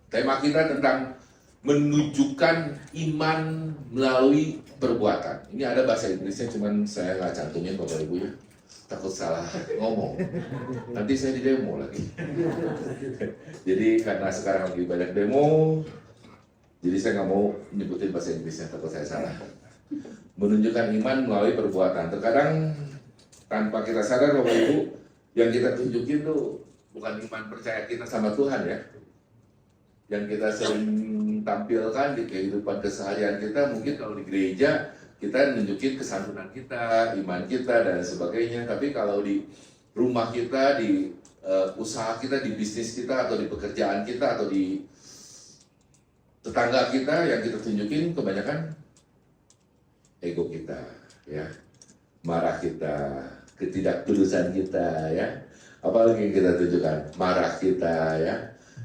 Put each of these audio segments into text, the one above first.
Tema kita tentang menunjukkan iman melalui perbuatan. Ini ada bahasa Inggrisnya, cuman saya nggak cantumin Bapak Ibu ya. Takut salah ngomong. Nanti saya di demo lagi. Jadi karena sekarang lagi banyak demo, jadi saya nggak mau nyebutin bahasa Inggrisnya, takut saya salah. Menunjukkan iman melalui perbuatan. Terkadang tanpa kita sadar Bapak Ibu, yang kita tunjukin tuh bukan iman percaya kita sama Tuhan ya. Yang kita sering tampilkan di kehidupan keseharian kita, mungkin kalau di gereja kita nunjukin kesantunan kita, iman kita dan sebagainya. Tapi kalau di rumah kita, di usaha kita, di bisnis kita, atau di pekerjaan kita, atau di tetangga kita, yang kita tunjukin kebanyakan ego kita, ya, marah kita, ketidaktulusan kita, ya. Apalagi yang kita tunjukkan, marah kita, ya.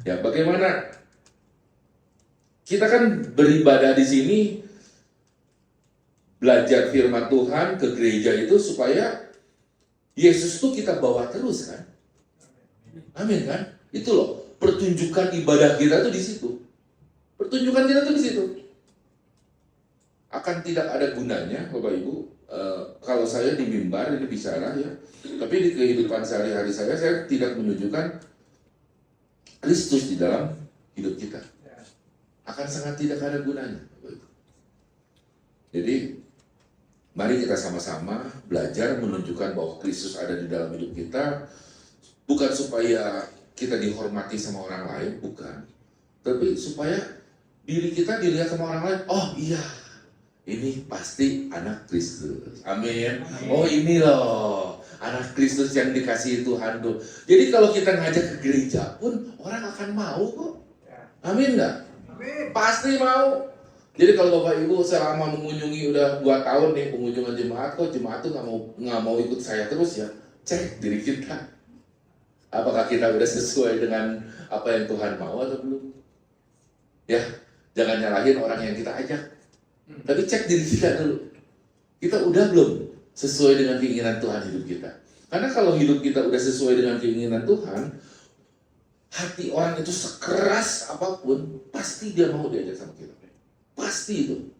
Ya, bagaimana kita kan beribadah di sini, belajar firman Tuhan ke gereja itu supaya Yesus tuh kita bawa terus kan? Amin kan? Itu loh, pertunjukan ibadah kita tuh di situ. Pertunjukan kita tuh di situ. Akan tidak ada gunanya, Bapak Ibu, kalau saya di mimbar ini bicara ya, tapi di kehidupan sehari-hari saya tidak menunjukkan Kristus di dalam hidup kita. Akan sangat tidak ada gunanya, Bapak Ibu. Jadi mari kita sama-sama belajar menunjukkan bahwa Kristus ada di dalam hidup kita, bukan supaya kita dihormati sama orang lain, bukan. Tapi supaya diri kita dilihat sama orang lain, oh iya, ini pasti anak Kristus. Amin. Oh ini loh, anak Kristus yang dikasihi Tuhan tuh. Jadi kalau kita ngajak ke gereja pun, orang akan mau kok. Amin nggak? Pasti mau. Jadi kalau Bapak Ibu selama mengunjungi udah 2 tahun nih pengunjungan jemaat, kok jemaat tuh nggak mau ikut saya terus ya, cek diri kita. Apakah kita udah sesuai dengan apa yang Tuhan mau atau belum? Ya, jangan nyalahin orang yang kita ajak. Tapi cek diri kita dulu. Kita udah belum sesuai dengan keinginan Tuhan hidup kita? Karena kalau hidup kita udah sesuai dengan keinginan Tuhan, hati orang itu sekeras apapun, pasti dia mau diajak sama kita. Pasti itu.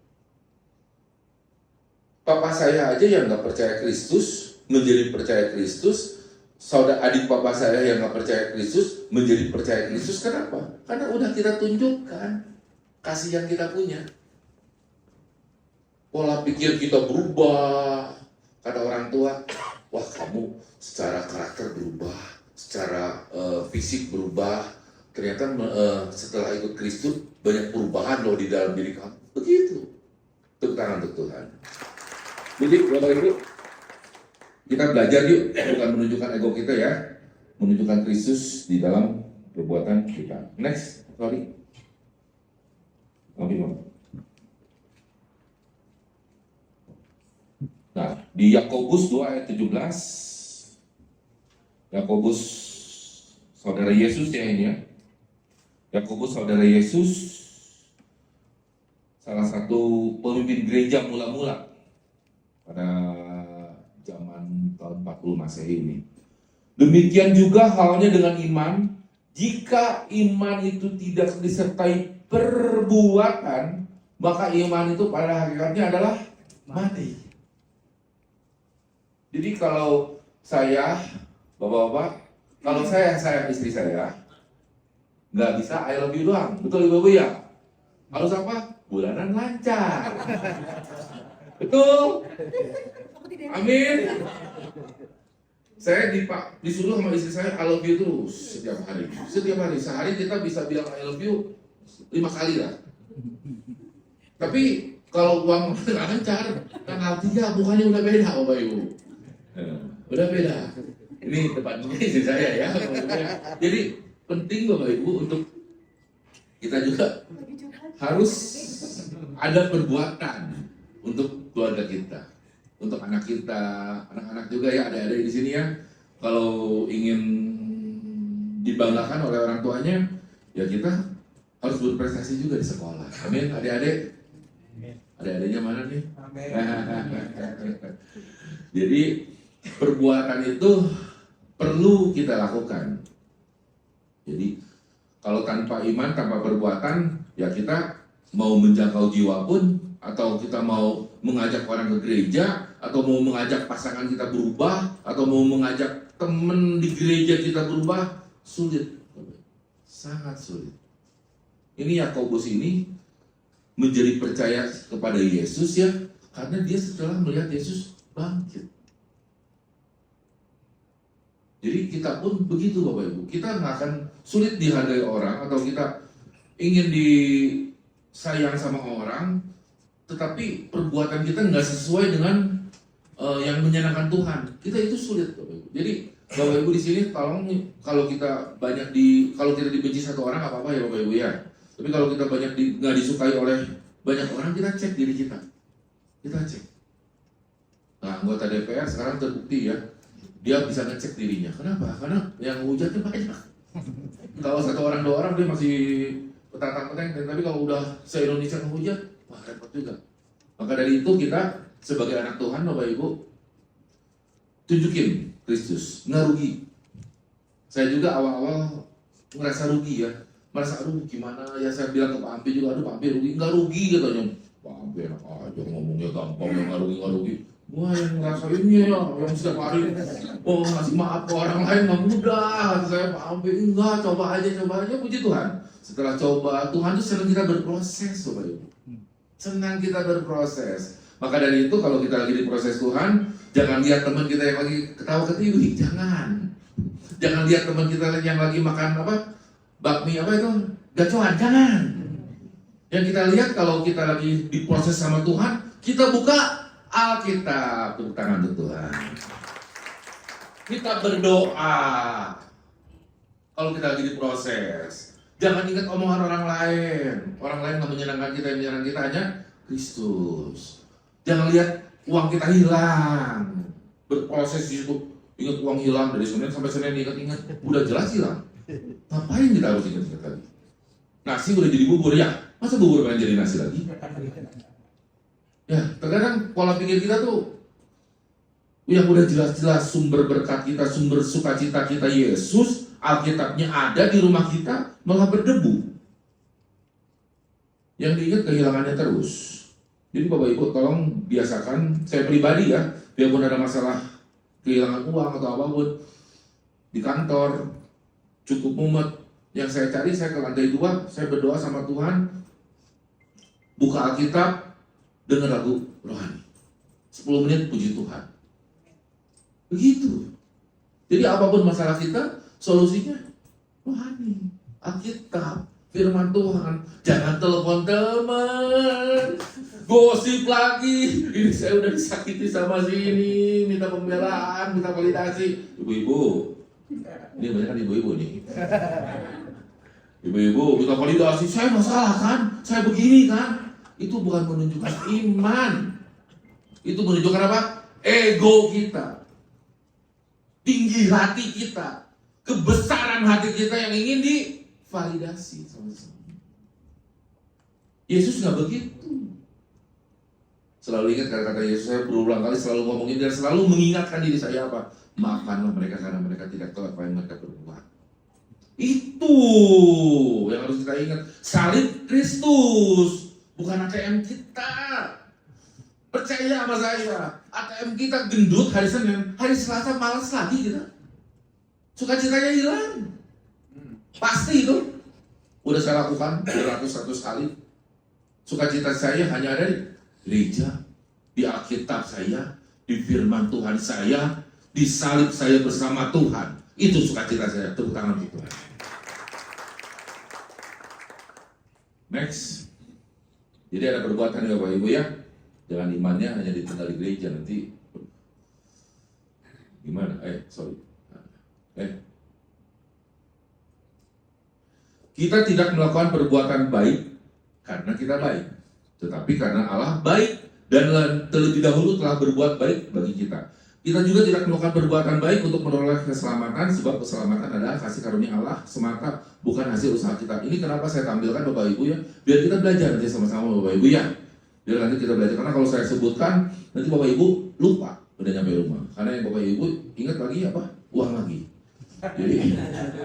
Papa saya aja yang nggak percaya Kristus menjadi percaya Kristus. Saudara adik papa saya yang nggak percaya Kristus menjadi percaya Kristus. Kenapa? Karena udah kita tunjukkan kasih yang kita punya. Pola pikir kita berubah. Kata orang tua, wah kamu secara karakter berubah, secara fisik berubah. Ternyata setelah ikut Kristus banyak perubahan loh di dalam diri kamu. Begitu. Tepuk tangan untuk Tuhan. Jadi Bapak Ibu, kita belajar yuk, bukan menunjukkan ego kita ya, menunjukkan Kristus di dalam perbuatan kita. Next, sorry. Oke, nah, di Yakobus 2 ayat 17, Yakobus saudara Yesus ya ini ya. Yakobus saudara Yesus, salah satu pemimpin gereja mula-mula pada zaman tahun 40 Masehi ini. Demikian juga halnya dengan iman, jika iman itu tidak disertai perbuatan, maka iman itu pada hakikatnya adalah mati. Jadi kalau saya, bapak-bapak, kalau saya sayang istri saya, nggak bisa I love you doang, betul ibu-ibu ya? Harus apa? Bulanan lancar. Betul? Amin. Saya disuruh sama istri saya I love you terus setiap hari. Setiap hari, sehari kita bisa bilang I love you 5 kali lah. Tapi kalau uang nggak lancar, kan artinya bukannya udah beda Bapak Ibu. Udah beda. Ini tepatnya istri saya ya. Jadi penting Bapak Ibu untuk kita juga harus ada perbuatan untuk keluarga kita, untuk anak kita, anak-anak juga ya, adik-adik di sini ya. Kalau ingin dibanggakan oleh orang tuanya, ya kita harus berprestasi juga di sekolah. Amin, adik-adik. Adik-adiknya mana nih? Amin. Jadi perbuatan itu perlu kita lakukan. Jadi Kalau tanpa iman, tanpa perbuatan, ya kita mau menjangkau jiwa pun, atau kita mau mengajak orang ke gereja, atau mau mengajak pasangan kita berubah, atau mau mengajak teman di gereja kita berubah, sulit, sangat sulit. Ini Yakobus ini menjadi percaya kepada Yesus ya, karena dia setelah melihat Yesus bangkit. Jadi kita pun begitu Bapak Ibu, kita nggak akan sulit dihargai orang, atau kita ingin disayang sama orang, tetapi perbuatan kita nggak sesuai dengan yang menyenangkan Tuhan. Kita itu sulit Bapak Ibu. Jadi Bapak Ibu di sini tolong, kalau kita kalau kita dibenci satu orang nggak apa-apa ya Bapak Ibu ya. Tapi kalau kita nggak disukai oleh banyak orang, kita cek diri kita. Kita cek. Nah, anggota DPR sekarang terbukti ya, dia bisa ngecek dirinya. Kenapa? Karena yang hujatnya banyak. Kalau satu orang dua orang dia masih petantang-petenteng, tapi kalau udah se-Indonesia menghujat, wah repot juga. Maka dari itu kita sebagai anak Tuhan Bapak Ibu, tunjukin Kristus, nggak rugi. Saya juga awal-awal ngerasa rugi ya, merasa aduh gimana ya, saya bilang ke Pak Ampi juga, aduh Pak Ampi rugi, nggak rugi katanya. Pak Ampi enak aja ngomongnya gampang, yang nggak rugi. Wah yang ngerasainnya ya, yang setiap hari ngasih maaf ke orang lain nggak mudah. Saya Pak Ampi enggak, coba aja, puji Tuhan. Setelah coba, Tuhan tuh senang kita berproses Bapak Ibu. Senang kita berproses. Maka dari itu kalau kita lagi di proses Tuhan, jangan lihat teman kita yang lagi ketawa ketiwi, jangan lihat teman kita yang lagi makan bakmi gacoan, jangan. Yang kita lihat kalau kita lagi diproses sama Tuhan, kita buka Alkitab, tepuk tangan untuk Tuhan. Kita berdoa. Kalau kita lagi diproses, jangan ingat omongan orang lain. Orang lain nggak menyenangkan kita, yang menyenangkan kita hanya Kristus. Jangan lihat uang kita hilang, berproses di situ. Ingat uang hilang dari Senin sampai Senin, ingat, udah jelas hilang. Ngapain kita harus ingat lagi? Nasi udah jadi bubur ya, masa bubur pengen jadi nasi lagi? Ya, terkadang pola pikir kita tuh yang udah jelas-jelas sumber berkat kita, sumber sukacita kita Yesus, Alkitabnya ada di rumah kita, malah berdebu. Yang diingat kehilangannya terus. Jadi Bapak Ibu tolong biasakan, saya pribadi ya, biarpun ada masalah kehilangan uang atau apapun di kantor, cukup mumet, yang saya cari, saya ke lantai 2, saya berdoa sama Tuhan, buka Alkitab, dengar lagu rohani, 10 menit puji Tuhan. Begitu. Jadi apapun masalah kita, solusinya rohani, Alkitab, firman Tuhan. Jangan telepon teman, gosip lagi, ini saya udah disakiti sama sini, minta pembelaan, minta validasi. Ibu-ibu, ini banyak kan ibu-ibu nih. Ibu-ibu minta validasi, saya masalah kan, saya begini kan. Itu bukan menunjukkan iman. Itu menunjukkan apa? Ego kita, tinggi hati kita, kebesaran hati kita yang ingin divalidasi sama-sama. Yesus nggak begitu. Selalu ingat kata-kata Yesus, saya berulang kali selalu ngomongin, dan selalu mengingatkan diri saya apa? Maafkanlah mereka karena mereka tidak tahu apa yang mereka berbuat. Itu yang harus kita ingat. Salib Kristus, bukan ATM kita. Percaya sama saya, ATM kita gendut hari Senin, hari Selasa malas lagi kita. Sukacitanya hilang. Pasti itu. Udah saya lakukan beratus-ratus kali. Sukacita saya hanya ada di gereja, di Alkitab saya, di firman Tuhan saya, di salib saya bersama Tuhan. Itu sukacita saya. Tepuk tangan untuk Tuhan. Next. Jadi ada perbuatan ya Bapak Ibu ya. Jangan imannya hanya ditinggal di gereja, nanti gimana? Kita tidak melakukan perbuatan baik karena kita baik, tetapi karena Allah baik dan terlebih dahulu telah berbuat baik bagi kita. Kita juga tidak melakukan perbuatan baik untuk memperoleh keselamatan, sebab keselamatan adalah kasih karunia Allah semata, bukan hasil usaha kita. Ini kenapa saya tampilkan Bapak Ibu ya, biar kita belajar nanti sama-sama Bapak Ibu ya. Biar nanti kita belajar, karena kalau saya sebutkan nanti Bapak Ibu lupa udah nyampe rumah. Karena yang Bapak Ibu ingat lagi apa? Uang lagi. Jadi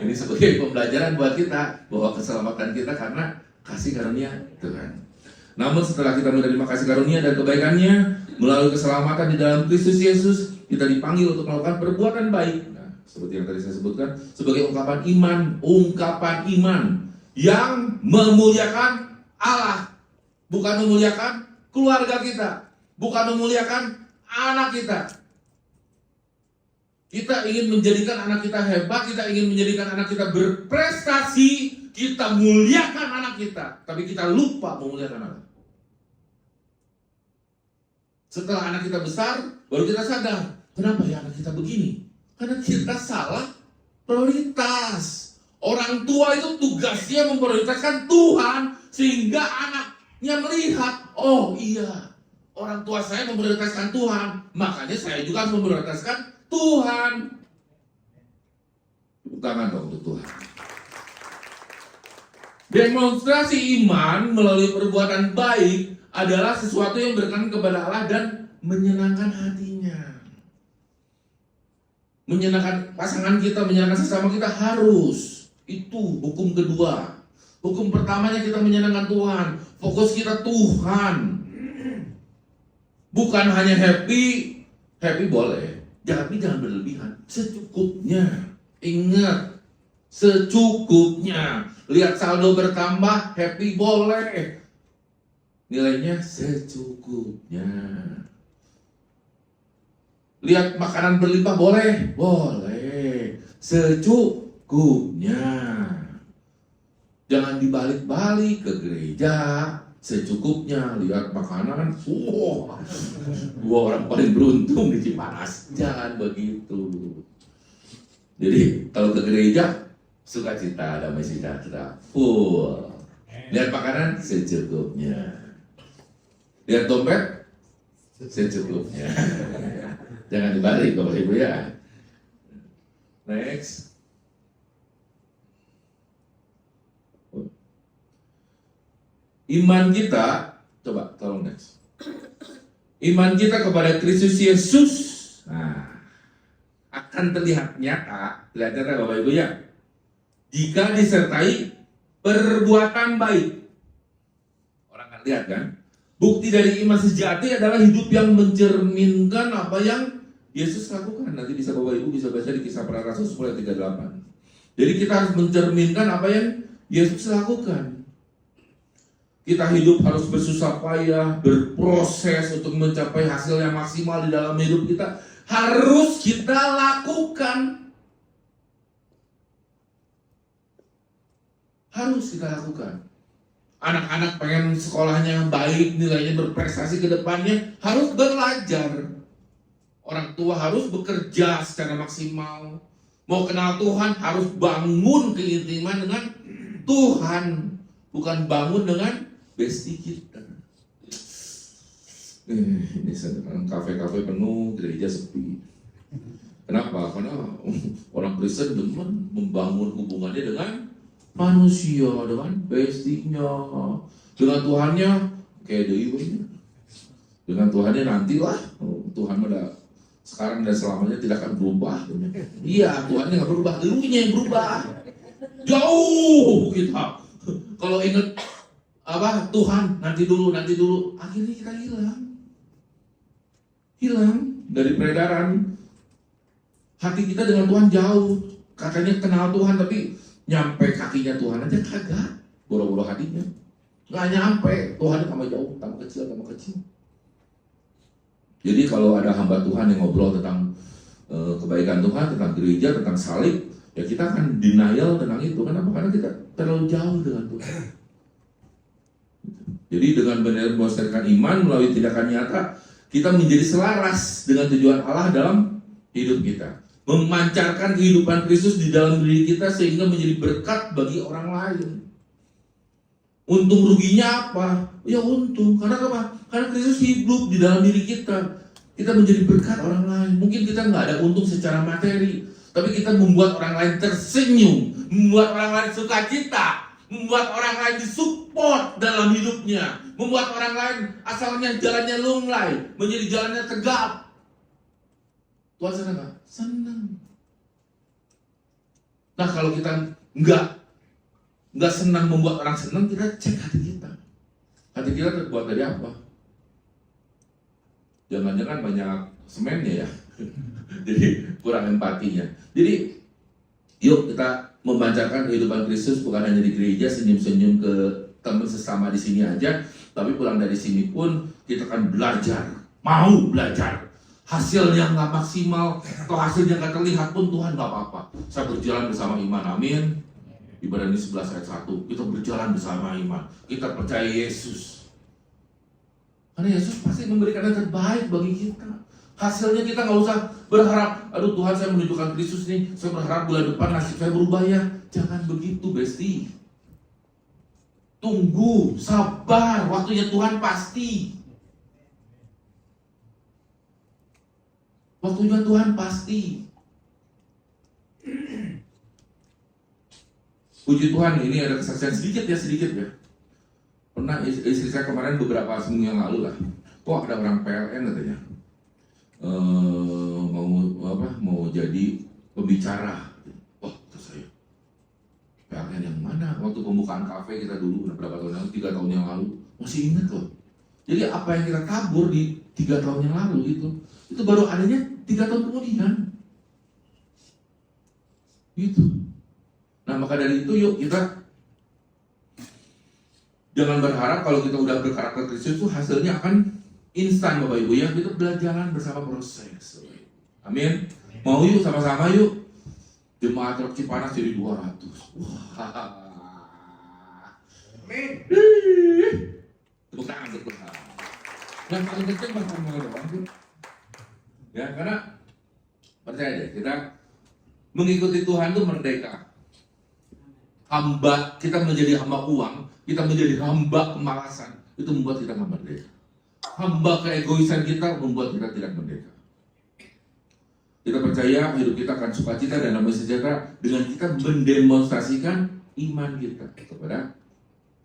ini sebagai pembelajaran buat kita bahwa keselamatan kita karena kasih karunia Tuhan. Namun setelah kita menerima kasih karunia dan kebaikannya melalui keselamatan di dalam Kristus Yesus, kita dipanggil untuk melakukan perbuatan baik. Nah, seperti yang tadi saya sebutkan, sebagai ungkapan iman yang memuliakan Allah, bukan memuliakan keluarga kita, bukan memuliakan anak kita. Kita ingin menjadikan anak kita hebat, kita ingin menjadikan anak kita berprestasi, kita muliakan anak kita, tapi kita lupa memuliakan Allah. Setelah anak kita besar, baru kita sadar, kenapa ya anak kita begini? Karena kita salah prioritas. Orang tua itu tugasnya memprioritaskan Tuhan, sehingga anaknya melihat, oh iya, orang tua saya memprioritaskan Tuhan, makanya saya juga harus memprioritaskan Tuhan. Tepuk tangan dong untuk Tuhan. Demonstrasi iman melalui perbuatan baik adalah sesuatu yang berkenan kepada Allah dan menyenangkan hatinya. Menyenangkan pasangan kita, menyenangkan sesama kita harus. Itu hukum kedua. Hukum pertamanya kita menyenangkan Tuhan. Fokus kita Tuhan. Bukan hanya happy boleh. Tapi jangan berlebihan. Secukupnya. Ingat, secukupnya. Lihat saldo bertambah, happy boleh. Nilainya secukupnya. Lihat makanan berlimpah boleh? Boleh. Secukupnya. Jangan dibalik-balik ke gereja. Secukupnya. Lihat makanan. Gua orang paling beruntung di Cipanas. Jangan begitu. Jadi kalau ke gereja, sukacita, damai sejahtera. Full. Lihat makanan secukupnya. Lihat dompet secukupnya. Jangan dibalik Bapak Ibu ya. Next. Iman kita, coba tolong next. Iman kita kepada Kristus Yesus, nah, akan terlihat nyata Bapak Ibu ya, jika disertai perbuatan baik. Orang akan lihat kan? Bukti dari iman sejati adalah hidup yang mencerminkan apa yang Yesus lakukan. Nanti bisa Bapak Ibu bisa baca di Kisah Para Rasul 10 ayat 38. Jadi kita harus mencerminkan apa yang Yesus lakukan. Kita hidup harus bersusah payah, berproses untuk mencapai hasil yang maksimal di dalam hidup kita. Harus kita lakukan. Harus kita lakukan. Anak-anak pengen sekolahnya baik, nilainya berprestasi ke depannya, harus belajar. Orang tua harus bekerja secara maksimal. Mau kenal Tuhan, harus bangun keintiman dengan Tuhan. Bukan bangun dengan bestie kita. Ini sedang kafe-kafe penuh, gereja sepi. Kenapa? Karena orang Kristen demen membangun hubungannya dengan manusia, dengan bestinya, dengan Tuhannya kayak dewinya. Dengan Tuhannya nantilah. Tuhan udah sekarang dan selamanya tidak akan berubah. Iya, Tuhannya nggak berubah, elunya yang berubah. Jauh kita. Kalau ingat apa Tuhan nanti dulu, akhirnya kita hilang dari peredaran. Hati kita dengan Tuhan jauh. Katanya kenal Tuhan tapi nyampe kakinya Tuhan aja kagak, boro-boro hatinya nggak nyampe. Tuhan tambah jauh, tambah kecil. Jadi kalau ada hamba Tuhan yang ngobrol tentang kebaikan Tuhan, tentang gereja, tentang salib, ya kita akan denial tentang itu. Kenapa? Karena kita terlalu jauh dengan Tuhan. Jadi dengan benar memasarkan iman melalui tindakan nyata, kita menjadi selaras dengan tujuan Allah dalam hidup kita. Memancarkan kehidupan Kristus di dalam diri kita sehingga menjadi berkat bagi orang lain. Untung ruginya apa? Ya untung. Karena apa? Karena Kristus hidup di dalam diri kita. Kita menjadi berkat orang lain. Mungkin kita nggak ada untung secara materi, tapi kita membuat orang lain tersenyum, membuat orang lain sukacita, membuat orang lain disupport dalam hidupnya, membuat orang lain asalnya jalannya lunglai menjadi jalannya tegap. Tuhan senang nggak? Senang. Nah kalau kita nggak senang membuat orang senang, kita cek hati kita. Hati kita terbuat dari apa? Jangan-jangan banyak semennya ya. Jadi kurang empatinya. Jadi yuk kita memancarkan kehidupan Kristus bukan hanya di gereja, senyum-senyum ke teman sesama di sini aja, tapi pulang dari sini pun kita akan belajar, mau belajar. Hasilnya nggak maksimal, atau hasilnya nggak terlihat pun Tuhan nggak apa-apa. Saya berjalan bersama iman, amin. Ibrani 11 ayat 1, kita berjalan bersama iman. Kita percaya Yesus. Karena Yesus pasti memberikan yang terbaik bagi kita. Hasilnya kita nggak usah berharap, aduh Tuhan saya menunjukkan Kristus nih, saya berharap bulan depan nasib saya berubah ya. Jangan begitu, Besti. Tunggu, sabar, waktunya Tuhan pasti. Waktunya Tuhan pasti. Puji Tuhan, ini ada kesaksian sedikit ya. Pernah istri saya kemarin beberapa seminggu yang lalu lah, kok ada orang PLN katanya mau jadi pembicara. Oh, terus saya, PLN yang mana? Waktu pembukaan kafe kita dulu berapa tahun yang lalu, 3 tahun yang lalu, masih ingat loh. Jadi apa yang kita tabur di 3 tahun yang lalu itu baru adanya 3 tahun kemudian. Gitu. Nah maka dari itu yuk kita jangan berharap kalau kita udah berkarakter Kristus itu hasilnya akan instan Bapak Ibu ya. Kita belajar bersama proses. Amin. Mau yuk sama-sama yuk. Jemaat Truk Cipanas jadi 200. Wah. Amin. Tepuk tangan untuk Tuhan. Yang paling penting bahkan mulai doang. Ya karena percaya deh, kita mengikuti Tuhan itu merdeka. Hamba, kita menjadi hamba uang, kita menjadi hamba kemalasan, itu membuat kita nggak merdeka. Hamba keegoisan kita membuat kita tidak merdeka. Kita percaya hidup kita akan sukacita dan damai sejahtera dengan kita mendemonstrasikan iman kita kepada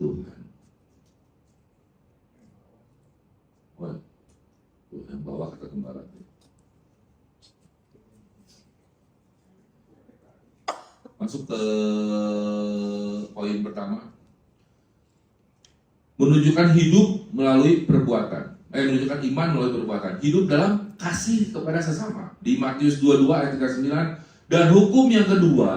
Tuhan. Wah, Tuhan bawa kata gembala. Masuk ke poin pertama. Menunjukkan hidup melalui perbuatan. Menunjukkan iman melalui perbuatan. Hidup dalam kasih kepada sesama. Di Matius 22 ayat 39. Dan hukum yang kedua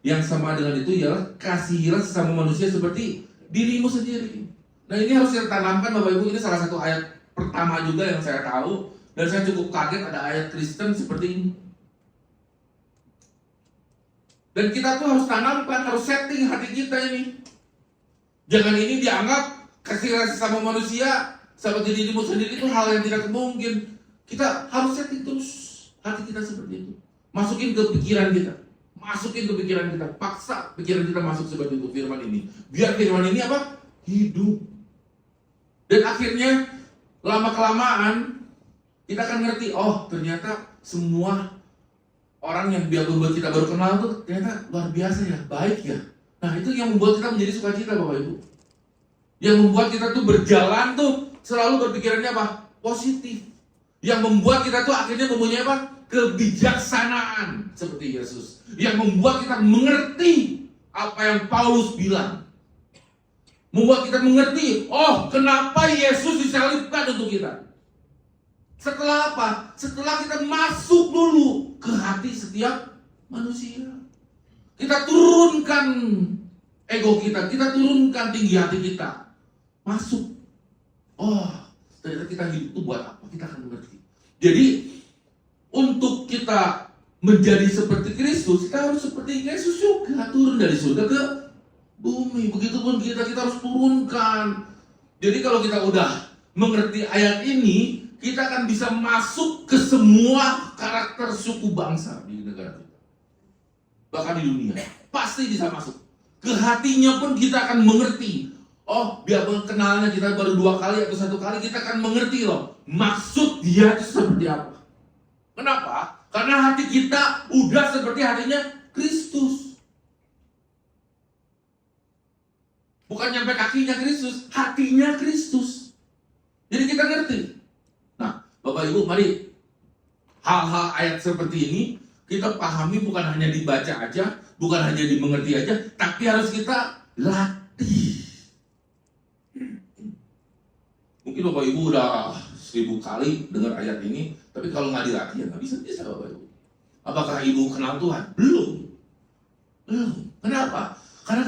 yang sama dengan itu ialah kasihilah sesama manusia seperti dirimu sendiri. Nah ini harus kita tanamkan Bapak Ibu. Ini salah satu ayat pertama juga yang saya tahu. Dan saya cukup kaget ada ayat Kristen seperti ini. Dan kita tuh harus tanamkan, harus setting hati kita ini. Jangan ini dianggap kasih sesama manusia seperti dirimu sendiri itu hal yang tidak mungkin. Kita harus setting terus hati kita seperti itu. Masukin ke pikiran kita. Paksa pikiran kita masuk seperti itu firman ini. Biar firman ini apa? Hidup. Dan akhirnya lama-kelamaan kita akan ngerti, oh ternyata semua orang yang membuat kita baru kenal tuh ternyata luar biasa ya, baik ya. Nah itu yang membuat kita menjadi sukacita Bapak Ibu. Yang membuat kita tuh berjalan tuh selalu berpikirannya apa? Positif. Yang membuat kita tuh akhirnya mempunyai apa? Kebijaksanaan seperti Yesus. Yang membuat kita mengerti apa yang Paulus bilang. Membuat kita mengerti, oh kenapa Yesus disalibkan untuk kita. Setelah apa? Setelah kita masuk dulu ke hati setiap manusia. Kita turunkan ego kita turunkan tinggi hati kita. Masuk. Oh, ternyata kita hidup itu buat apa? Kita akan mengerti. Jadi, untuk kita menjadi seperti Kristus, kita harus seperti Yesus juga. Turun dari surga ke bumi. Begitupun kita harus turunkan. Jadi kalau kita udah mengerti ayat ini, kita akan bisa masuk ke semua karakter suku bangsa di negara kita. Bahkan di dunia. Pasti bisa masuk. Ke hatinya pun kita akan mengerti. Oh, biar kenalnya kita baru 2 kali atau 1 kali, kita akan mengerti loh. Maksud dia itu seperti apa. Kenapa? Karena hati kita udah seperti hatinya Kristus. Bukan nyampe kakinya Kristus, hatinya Kristus. Jadi kita ngerti. Nah, Bapak Ibu, mari hal-hal ayat seperti ini kita pahami bukan hanya dibaca aja, bukan hanya dimengerti aja, tapi harus kita latih. Mungkin Bapak Ibu udah 1000 kali dengar ayat ini, tapi kalau nggak dilatih ya nggak bisa Bapak Ibu. Apakah Ibu kenal Tuhan? Belum. Kenapa? Karena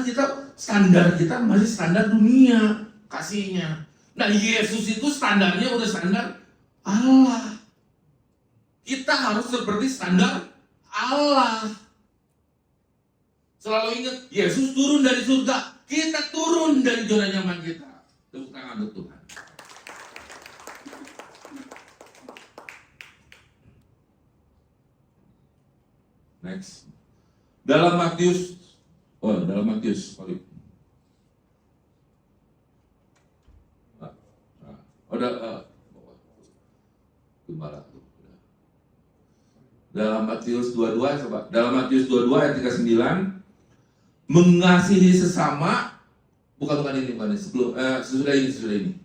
standar kita masih standar dunia kasihnya. Nah, Yesus itu standarnya udah standar Allah. Kita harus seperti standar Allah. Selalu ingat, Yesus turun dari surga, kita turun dari zona nyaman kita. Tepuk tangan untuk Tuhan. Next. Dalam Matius, sorry. Gembala. Dalam Matius 22, coba. Dalam Matius 22 ayat 39, mengasihi sesama, bukan ini, sesudah ini.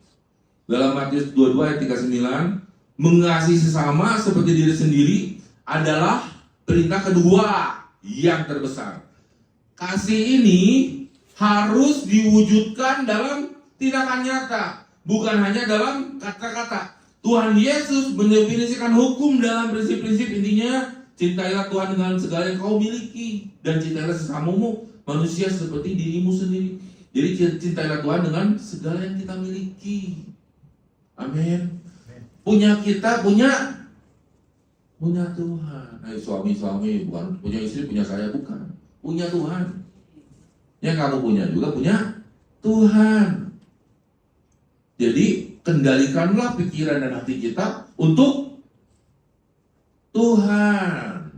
Dalam Matius 22 ayat 39, mengasihi sesama seperti diri sendiri adalah perintah kedua yang terbesar. Kasih ini harus diwujudkan dalam tindakan nyata, bukan hanya dalam kata-kata. Tuhan Yesus mendefinisikan hukum dalam prinsip-prinsip, intinya cintailah Tuhan dengan segala yang kau miliki dan cintailah sesamamu manusia seperti dirimu sendiri. Jadi cintailah Tuhan dengan segala yang kita miliki. Amin. Punya kita, punya Tuhan. Suami bukan punya istri, punya saya, bukan. Punya Tuhan. Yang kamu punya juga punya Tuhan. Jadi kendalikanlah pikiran dan hati kita untuk Tuhan.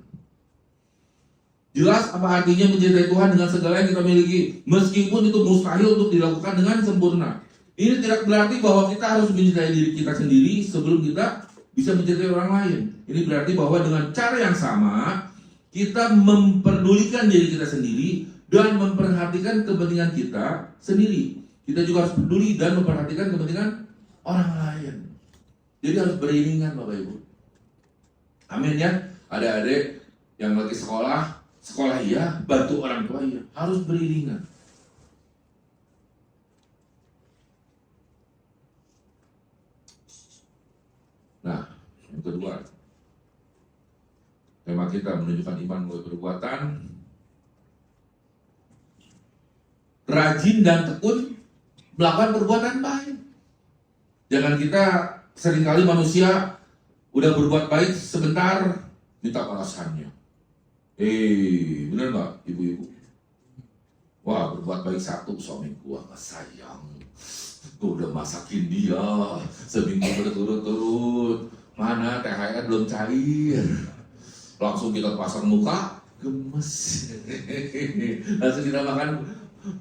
Jelas apa artinya mencintai Tuhan dengan segala yang kita miliki, meskipun itu mustahil untuk dilakukan dengan sempurna. Ini tidak berarti bahwa kita harus mencintai diri kita sendiri sebelum kita bisa mencintai orang lain. Ini berarti bahwa dengan cara yang sama, kita memperdulikan diri kita sendiri dan memperhatikan kepentingan kita sendiri. Kita juga harus peduli dan memperhatikan kepentingan orang lain. Jadi harus beriringan Bapak Ibu. Amin ya. Adik-adik yang lagi sekolah iya, bantu orang tua iya. Harus beriringan. Nah, yang kedua, tema kita menunjukkan iman melalui perbuatan. Rajin dan tekun melakukan perbuatan baik. Jangan kita seringkali manusia udah berbuat baik sebentar minta balasannya. Bener nggak ibu-ibu? Wah, berbuat baik satu, suami gua nggak sayang. Gua udah masakin dia seminggu berturut-turut. Mana THR belum cair. Langsung kita pasang muka, gemes. Langsung kita makan.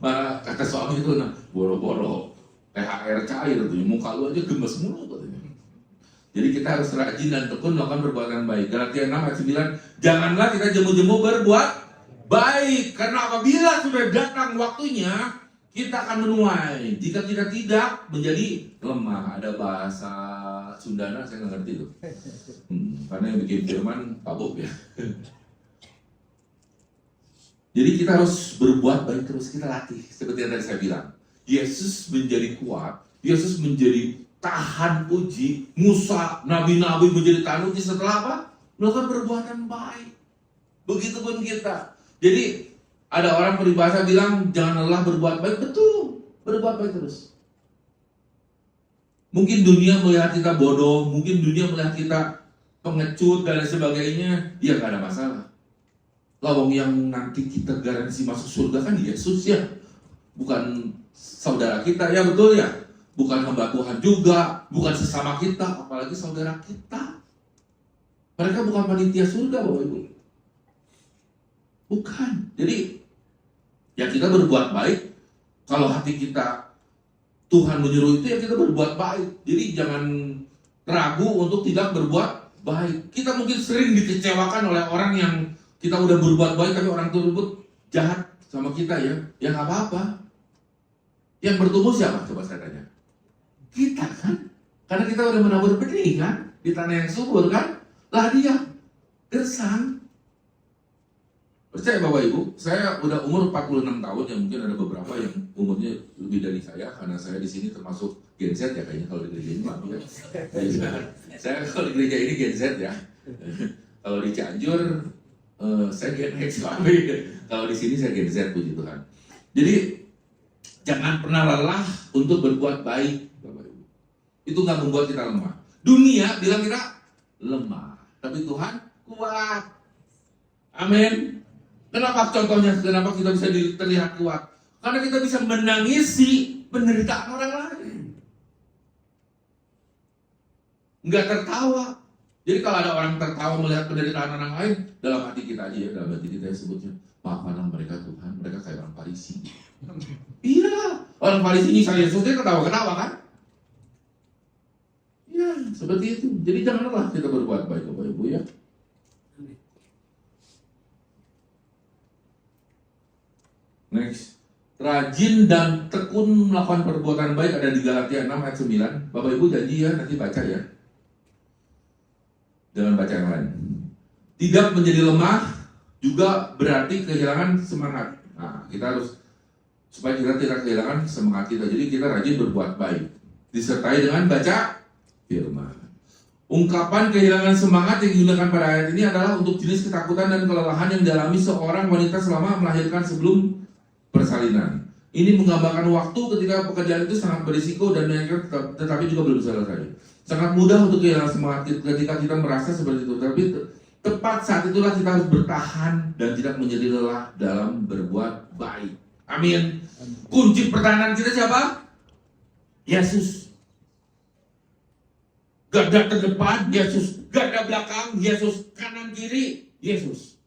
Mana kata suami itu, nah boro-boro THR cair tuh, muka lu aja gemes mulu katanya. Jadi kita harus rajin dan tekun melakukan perbuatan baik. Galatia 6 ayat 9, janganlah kita jemu-jemu berbuat baik, karena apabila sudah datang waktunya kita akan menuai. Jika kita tidak, menjadi lemah. Ada bahasa Sundana saya nggak ngerti tuh. Karena yang bikin Jerman Pak Bob ya. Jadi kita harus berbuat baik terus, kita latih. Seperti yang tadi saya bilang, Yesus menjadi kuat, Yesus menjadi tahan uji, Musa, nabi-nabi menjadi tahan uji setelah apa? Melakukan perbuatan baik. Begitupun kita. Jadi ada orang peribahasa bilang, jangan lelah berbuat baik. Betul, berbuat baik terus. Mungkin dunia melihat kita bodoh, mungkin dunia melihat kita pengecut dan lain sebagainya, ya gak ada masalah. Lawang yang nanti kita garansi masuk surga kan Yesus ya, bukan saudara kita ya, betul ya, bukan hamba Tuhan juga, bukan sesama kita, apalagi saudara kita. Mereka bukan panitia surga Bapak Ibu, bukan. Jadi ya kita berbuat baik. Kalau hati kita Tuhan menyuruh itu ya kita berbuat baik. Jadi jangan ragu untuk tidak berbuat baik. Kita mungkin sering dikecewakan oleh orang yang kita udah berbuat baik tapi orang tersebut jahat sama kita ya. Ya nggak apa-apa. Yang bertumbuh siapa? Coba saya tanya. Kita kan. Karena kita udah menabur benih kan di tanah yang subur kan. Lah dia gersang. Percaya Bapak Ibu, saya udah umur 46 tahun, ya mungkin ada beberapa yang umurnya lebih dari saya, karena saya di sini termasuk Gen Z ya kayaknya kalau di gereja ini maaf ya. Saya kalau di gereja ini Gen Z ya. Kalau di Cianjur, saya Gen X, kalau di sini saya Gen Z, puji Tuhan. Jadi jangan pernah lelah untuk berbuat baik, Bapak Ibu. Itu nggak membuat kita lemah. Dunia bilang kita lemah, tapi Tuhan kuat. Amin. Kenapa contohnya? Kenapa kita bisa terlihat kuat? Karena kita bisa menangisi penderitaan orang lain. Nggak tertawa. Jadi kalau ada orang tertawa melihat penderitaan orang lain, dalam hati kita aja ya, dalam hati kita sebutnya, maafkanlah mereka Tuhan, mereka kayak orang Farisi. Iya, orang Farisi nyiksa Yesus dia ketawa-ketawa kan? Ya, seperti itu. Jadi janganlah kita berbuat baik, Bapak Ibu ya. Next. Rajin dan tekun melakukan perbuatan baik ada di Galatia 6 ayat 9. Bapak Ibu janji ya, nanti baca ya. Jangan baca yang lain. Tidak menjadi lemah juga berarti kehilangan semangat. Nah, kita harus supaya kita tidak kehilangan semangat kita. Jadi kita rajin berbuat baik disertai dengan baca firman. Ungkapan kehilangan semangat yang digunakan pada ayat ini adalah untuk jenis ketakutan dan kelelahan yang dialami seorang wanita selama melahirkan sebelum persalinan. Ini menggambarkan waktu ketika pekerjaan itu sangat berisiko dan tetapi juga belum selesai. Sangat mudah untuk kehilangan semangat ketika kita merasa seperti itu. Tapi tepat saat itulah kita harus bertahan dan tidak menjadi lelah dalam berbuat baik. Amin. Kunci pertahanan kita siapa? Yesus. Garda terdepan Yesus, garda belakang Yesus, kanan kiri Yesus.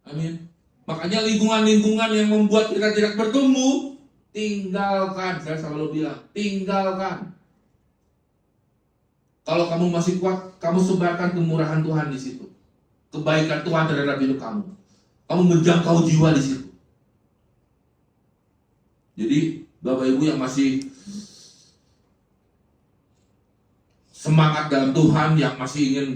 Amin. Makanya lingkungan-lingkungan yang membuat kita tidak bertumbuh, tinggalkan. Saya selalu bilang, tinggalkan. Kalau kamu masih kuat, kamu sebarkan kemurahan Tuhan di situ. Kebaikan Tuhan terhadap hidup kamu. Kamu menjangkau jiwa di situ. Jadi, Bapak Ibu yang masih semangat dalam Tuhan, yang masih ingin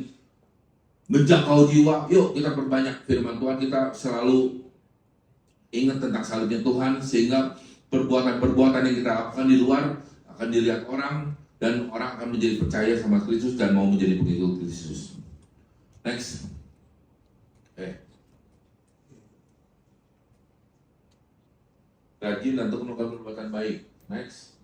menjangkau jiwa, yuk kita perbanyak firman Tuhan. Kita selalu ingat tentang salibnya Tuhan, sehingga perbuatan-perbuatan yang kita lakukan di luar akan dilihat orang, dan orang akan menjadi percaya sama Kristus dan mau menjadi pengikut Kristus. Next. Rajin dan untuk melakukan perbuatan baik. Next.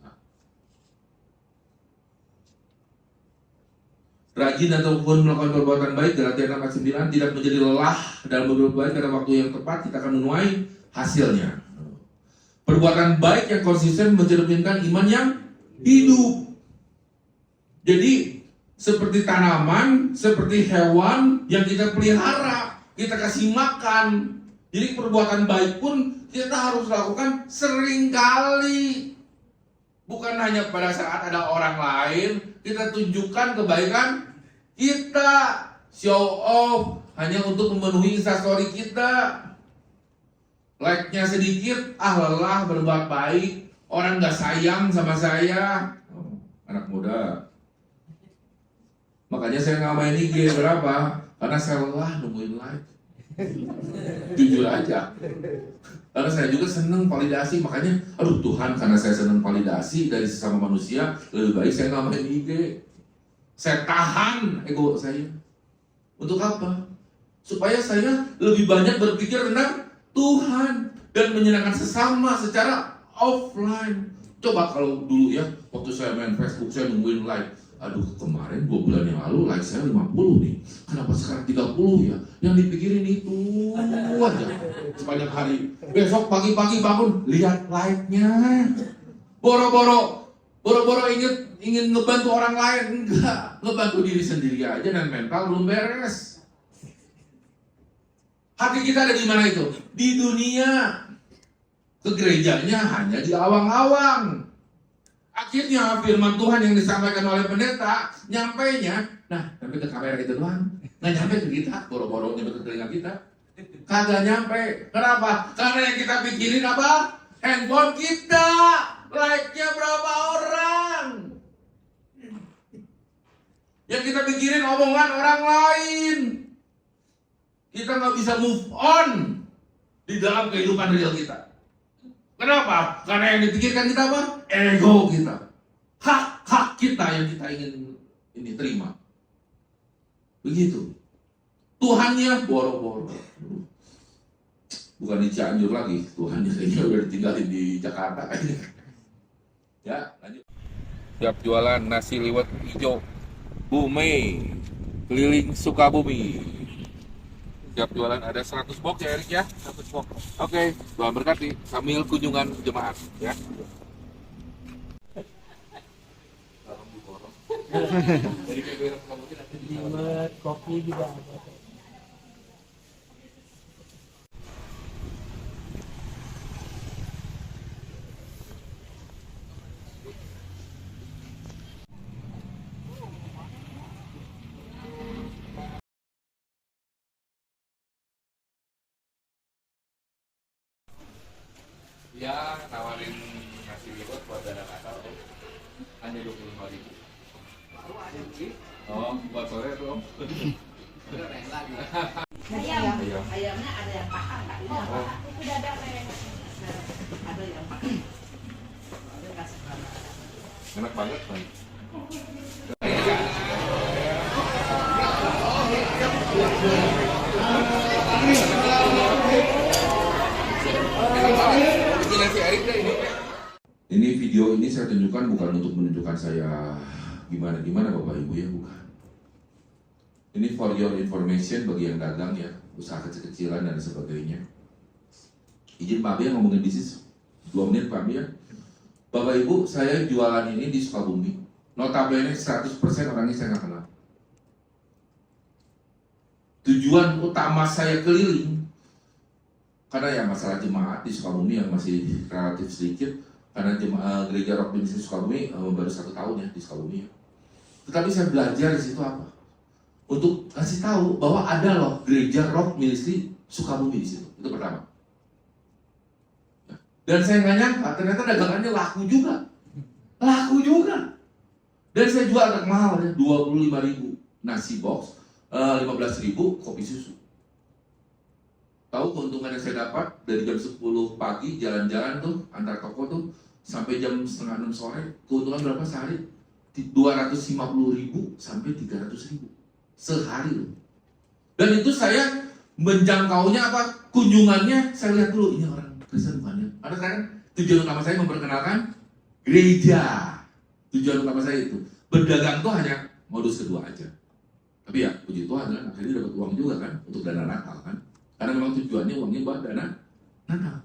Rajin dan tekun melakukan perbuatan baik, Galatia 6 ayat 9, tidak menjadi lelah dalam berbuat baik pada waktu yang tepat, kita akan menuai hasilnya. Perbuatan baik yang konsisten mencerminkan iman yang hidup. Jadi seperti tanaman, seperti hewan yang kita pelihara, kita kasih makan. Jadi perbuatan baik pun kita harus lakukan seringkali. Bukan hanya pada saat ada orang lain, kita tunjukkan kebaikan kita, show off hanya untuk memenuhi instastory kita. Like-nya sedikit, lelah berbuat baik, orang gak sayang sama saya. Anak muda. Makanya saya nggak main IG berapa? Karena saya lelah nungguin like. Jujur aja. Karena saya juga senang validasi, makanya aduh Tuhan, karena saya senang validasi dari sesama manusia, lebih baik saya nggak main IG. Saya tahan ego saya. Untuk apa? Supaya saya lebih banyak berpikir tentang Tuhan dan menyenangkan sesama secara offline. Coba kalau dulu ya, waktu saya main Facebook saya nungguin like. Aduh, kemarin 2 bulan yang lalu like saya 50 nih. Kenapa sekarang 30 ya? Yang dipikirin itu aja sepanjang hari. Besok pagi-pagi bangun, lihat like-nya. Boro-boro ingin ngebantu orang lain. Enggak, ngebantu diri sendiri aja dan mental belum beres. Hati kita ada di mana itu? Di dunia. Ke gerejanya hanya di awang-awang. Akhirnya firman Tuhan yang disampaikan oleh pendeta nyampainya, sampai ke kamera itu doang, nggak nyampe ke kita, boro-boro nyampe ke telinga kita, kagak nyampe. Kenapa? Karena yang kita pikirin apa? Handphone kita, like-nya berapa orang? Yang kita pikirin omongan orang lain. Kita nggak bisa move on di dalam kehidupan real kita. Kenapa? Karena yang dipikirkan kita apa? Ego kita. Hak-hak kita yang kita ingin ini terima. Begitu. Tuhannya boro-boro. Bukan di Cianjur lagi, Tuhannya kayaknya udah ditinggalin di Jakarta kayaknya. Ya, lanjut. Siap jualan nasi liwet hijau Bumi keliling Sukabumi. Siap jualan, ada 100 box ya Erik ya? 100 box. Oke, Tuhan berkati sambil kunjungan jemaat ya. Liwet, kopi juga ada. Ya, nawarin nasi liwet buat dana Natal hanya 25.000. Oh, buat sore tuh Om. Ayam, Ayam. ayamnya ada yang paha nggak? Ini yang paha. Itu dada kayak ada yang paha. Ada kasih paha. Enak banget kan? Ini video ini saya tunjukkan bukan untuk menunjukkan saya gimana Bapak Ibu ya, bukan. Ini for your information bagi yang dagang ya, usaha kecil-kecilan dan sebagainya. Izin Pak ya ngomongin bisnis 2 menit Pak ya. Bapak Ibu, saya jualan ini di Sukabumi. Notabene 100% orangnya saya nggak kenal. Tujuan utama saya keliling karena ya masalah jemaat di Sukabumi yang masih relatif sedikit, karena gereja Rock Ministry Sukabumi baru 1 tahun ya di Sukabumi ya. Tetapi saya belajar di situ apa? Untuk kasih tahu bahwa ada loh gereja Rock Ministry Sukabumi di situ. Itu pertama. Dan saya nggak nyangka ternyata dagangannya laku juga. Dan saya jual agak mahal ya, 25.000 nasi box, 15.000 kopi susu. Tahu keuntungan yang saya dapat dari jam 10 pagi jalan-jalan tuh antar toko tuh sampai jam setengah 6 sore, keuntungan berapa sehari? 250.000 sampai 300.000 sehari loh. Dan itu saya menjangkaunya apa? Kunjungannya saya lihat dulu ini orang Kristen bukannya. Ada kan tujuan utama saya memperkenalkan gereja. Tujuan utama saya itu berdagang tuh hanya modus kedua aja. Tapi ya puji Tuhan kan akhirnya dapat uang juga kan untuk dana Natal kan. Karena memang tujuannya uangnya buat dana Natal.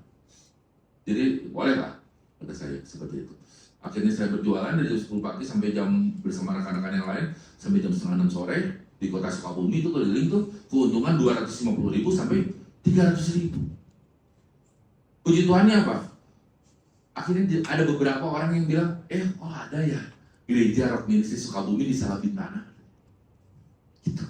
Jadi boleh lah pada saya seperti itu. Akhirnya saya berjualan dari jam 10 pagi sampai jam bersama rekan-rekan yang lain sampai jam setengah 6 sore di kota Sukabumi itu keliling tuh keuntungan 250.000 sampai 300.000. Puji Tuhannya apa? Akhirnya ada beberapa orang yang bilang, oh ada ya gereja Rock Ministry Sukabumi di Salabintana. Gitu.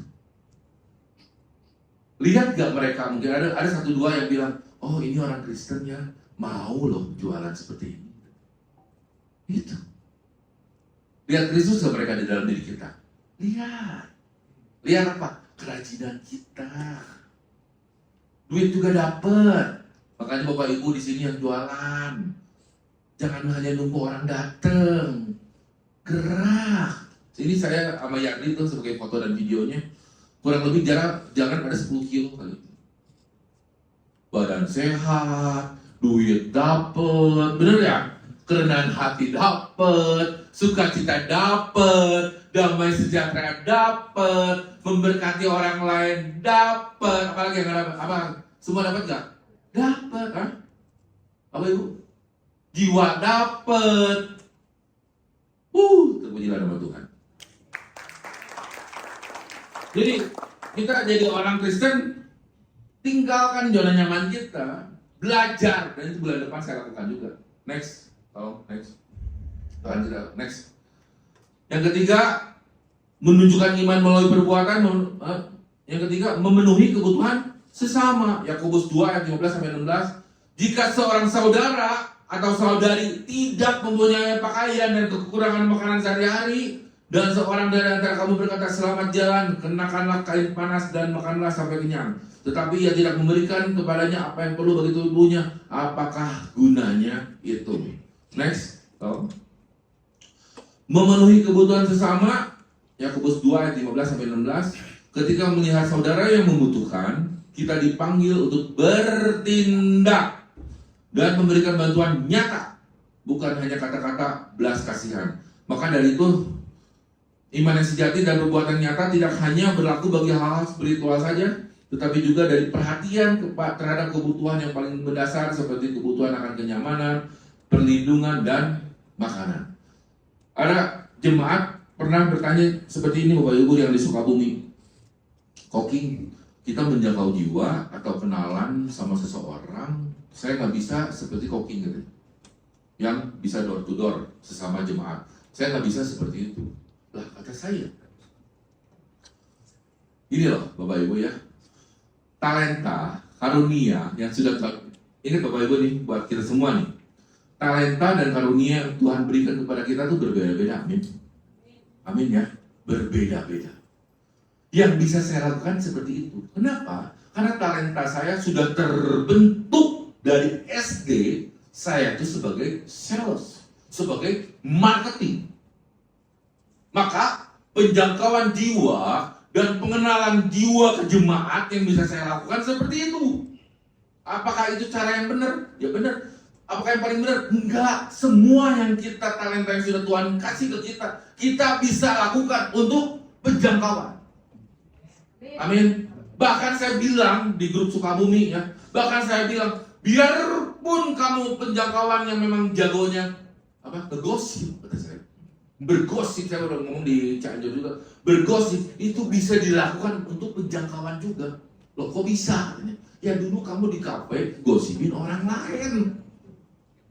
Lihat gak mereka, mungkin ada 1-2 yang bilang, oh ini orang Kristen ya, mau loh jualan seperti ini. Gitu. Lihat Kristus gak mereka di dalam diri kita? Lihat apa? Kerajinan kita. Duit juga dapet. Makanya Bapak Ibu di sini yang jualan, jangan hanya nunggu orang datang. Gerak. Ini saya sama Yadri tuh sebagai foto dan videonya. Kurang lebih jangan ada 10 kilo kali. Badan sehat, duit dapet, bener ya? Kerendahan hati dapet, sukacita dapet, damai sejahtera dapet, memberkati orang lain dapet. Apalagi yang dapat? Apa? Semua dapat gak? Dapat, kan? Apa Ibu? Jiwa dapet. Terpujilah nama Tuhan. Jadi kita jadi orang Kristen, tinggalkan zona nyaman kita, belajar, dan itu bulan depan saya lakukan juga. Next, tolong next. Next. Yang ketiga, menunjukkan iman melalui perbuatan. Yang ketiga, memenuhi kebutuhan sesama. Yakobus 2 ayat 15-16. Jika seorang saudara atau saudari tidak mempunyai pakaian dan kekurangan makanan sehari-hari, Dan seorang dari antara kamu berkata, selamat jalan, kenakanlah kain panas dan makanlah sampai kenyang. Tetapi ia tidak memberikan kepadanya apa yang perlu bagi tubuhnya. Apakah gunanya itu? Next. Memenuhi kebutuhan sesama. Yakobus 2 ayat 15-16. Ketika melihat saudara yang membutuhkan, kita dipanggil untuk bertindak dan memberikan bantuan nyata. Bukan hanya kata-kata belas kasihan. Maka dari itu, iman yang sejati dan perbuatan nyata tidak hanya berlaku bagi hal-hal spiritual saja, tetapi juga dari perhatian terhadap kebutuhan yang paling mendasar seperti kebutuhan akan kenyamanan, perlindungan, dan makanan. Ada jemaat pernah bertanya seperti ini, Bapak Ibu yang di Sukabumi, Koking, kita menjangkau jiwa atau kenalan sama seseorang, saya nggak bisa seperti Koking gitu, yang bisa door to door sesama jemaat. Saya nggak bisa seperti itu. Lah kata saya, ini loh Bapak Ibu ya, talenta, karunia yang sudah ini Bapak Ibu nih buat kita semua nih, talenta dan karunia yang Tuhan berikan kepada kita tuh berbeda-beda, amin, amin ya, berbeda-beda. Yang bisa saya lakukan seperti itu. Kenapa? Karena talenta saya sudah terbentuk dari SD. Saya itu sebagai sales, sebagai marketing. Maka penjangkauan jiwa dan pengenalan jiwa ke jemaat yang bisa saya lakukan seperti itu. Apakah itu cara yang benar? Ya benar. Apakah yang paling benar? Enggak. Semua yang kita talenta yang sudah Tuhan kasih ke kita bisa lakukan untuk penjangkauan. Amin. Bahkan saya bilang di grup Sukabumi ya, bahkan saya bilang, biarpun kamu penjangkauan yang memang jagonya bergosip, kata saya. Bergosip, saya udah ngomong di Cianjur juga. Bergosip itu bisa dilakukan untuk penjangkauan juga. Loh kok bisa? Ya dulu kamu di kafe gosipin orang lain.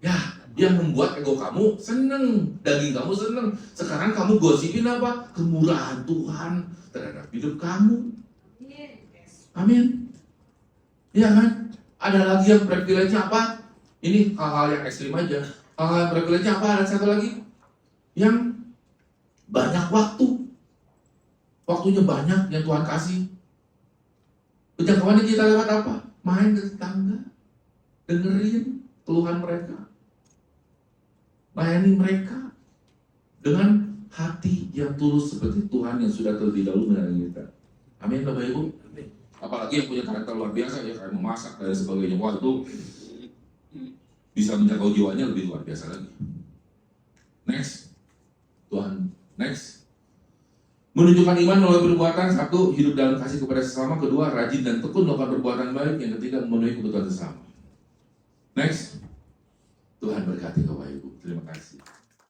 Ya, yang membuat ego kamu seneng, daging kamu seneng. Sekarang kamu gosipin apa? Kemurahan Tuhan terhadap hidup kamu. Amin. Iya kan? Ada lagi yang privilege-nya apa? Ini hal-hal yang ekstrim aja. Hal-hal yang privilege-nya apa? Ada satu lagi yang banyak waktu. Waktunya banyak yang Tuhan kasih. Penjangkauannya kita lewat apa? Main ke tetangga, dengerin keluhan mereka, layani mereka dengan hati yang tulus seperti Tuhan yang sudah terlebih dahulu melayani kita. Amin Bapak Ibu. Apalagi yang punya karakter luar biasa ya, kayak memasak dan sebagainya. Wah itu bisa menjangkau jiwanya lebih luar biasa lagi. Next, Tuhan. Next, menunjukkan iman melalui perbuatan. Satu, hidup dalam kasih kepada sesama. Kedua, rajin dan tekun melakukan perbuatan baik. Yang ketiga, memenuhi kebutuhan sesama. Next, Tuhan berkati Bapak Ibu. Terima kasih.